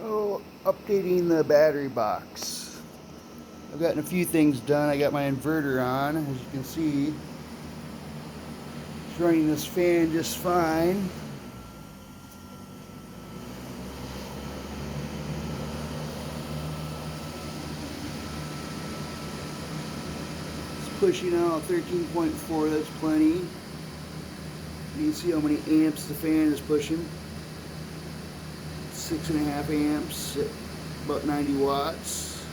Oh, updating the battery box. I've gotten a few things done. I got my inverter on. As you can see, it's running this fan just fine. It's pushing out 13.4. That's plenty. You can see how many amps the fan is pushing. 6.5 amps at about 90 watts.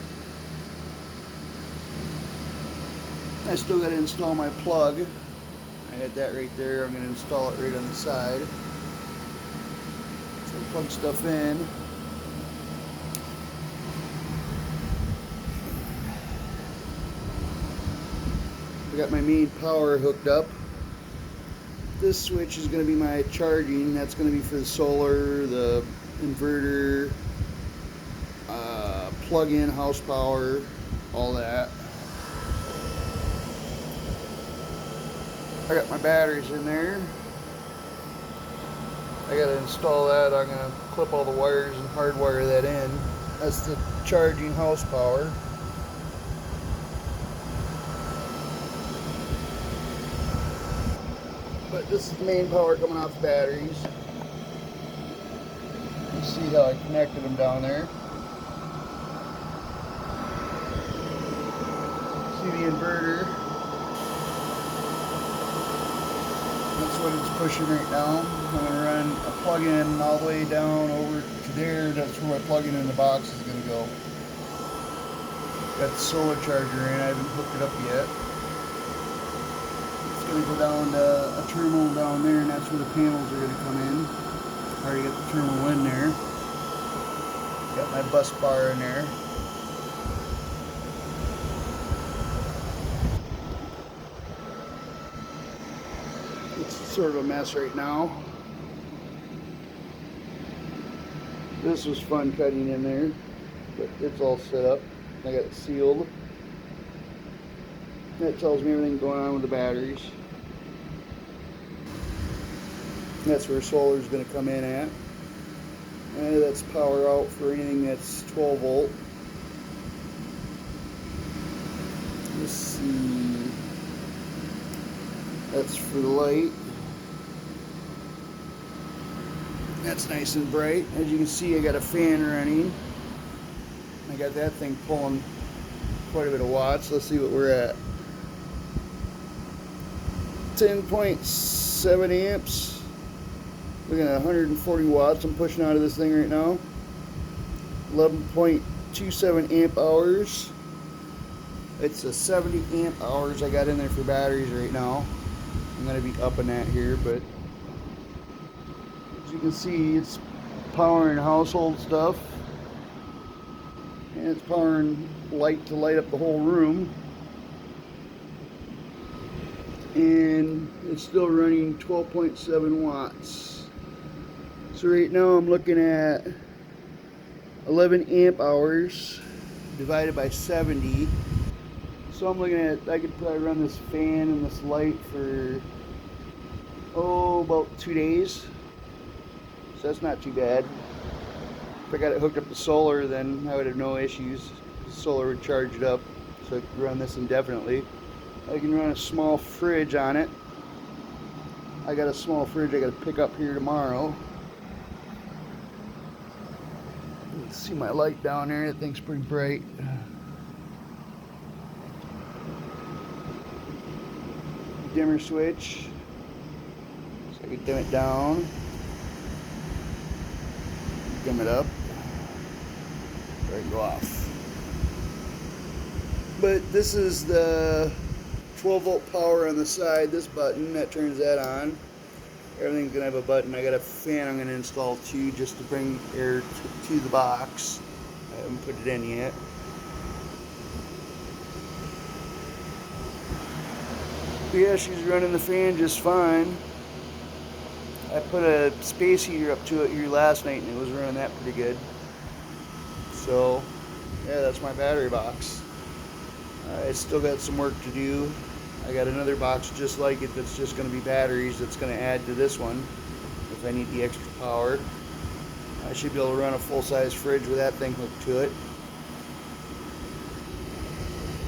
I still got to install my plug. I got that right there. I'm going to install it right on the side. So plug stuff in. I got my main power hooked up. This switch is going to be my charging. That's going to be for the solar, the inverter, plug-in house power, all that. I got my batteries in there. I got to install that. I'm going to clip all the wires and hardwire that in. That's the charging house power. But this is the main power coming off the batteries. You see how I connected them down there. See the inverter. That's what it's pushing right now. I'm going to run a plug-in all the way down over to there. That's where my plug-in in the box is going to go. Got the solar charger in. I haven't hooked it up yet. It's going to go down to a terminal down there, and that's where the panels are going to come in. I already got the terminal in there. Got my bus bar in there. It's sort of a mess right now. This was fun cutting in there, but it's all set up. I got it sealed. That tells me everything going on with the batteries. That's where solar is going to come in at. And that's power out for anything that's 12 volt. Let's see. That's for the light. That's nice and bright. As you can see, I got a fan running. I got that thing pulling quite a bit of watts. Let's see what we're at. 10.7 amps. Looking at 140 watts I'm pushing out of this thing right now. 11.27 amp hours. It's a 70 amp hours I got in there for batteries right now. I'm going to be upping that here, but as you can see, it's powering household stuff. And it's powering light to light up the whole room. And it's still running 12.7 watts. So right now I'm looking at 11 amp hours divided by 70. So I'm looking at, I could probably run this fan and this light for, about 2 days. So that's not too bad. If I got it hooked up to solar, then I would have no issues. The solar would charge it up, so I could run this indefinitely. I can run a small fridge on it. I got a small fridge I got to pick up here tomorrow. You can see my light down there. That thing's pretty bright. Dimmer switch, so I can dim it down, dim it up, or I can go off. But this is the 12 volt power on the side. This button that turns that on. Everything's gonna have a button. I got a fan I'm gonna install too, just to bring air to the box. I haven't put it in yet. But yeah, she's running the fan just fine. I put a space heater up to it here last night and it was running that pretty good. So yeah, that's my battery box. I still got some work to do. I got another box just like it that's just going to be batteries that's going to add to this one if I need the extra power. I should be able to run a full-size fridge with that thing hooked to it.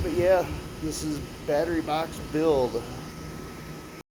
But yeah, this is battery box build.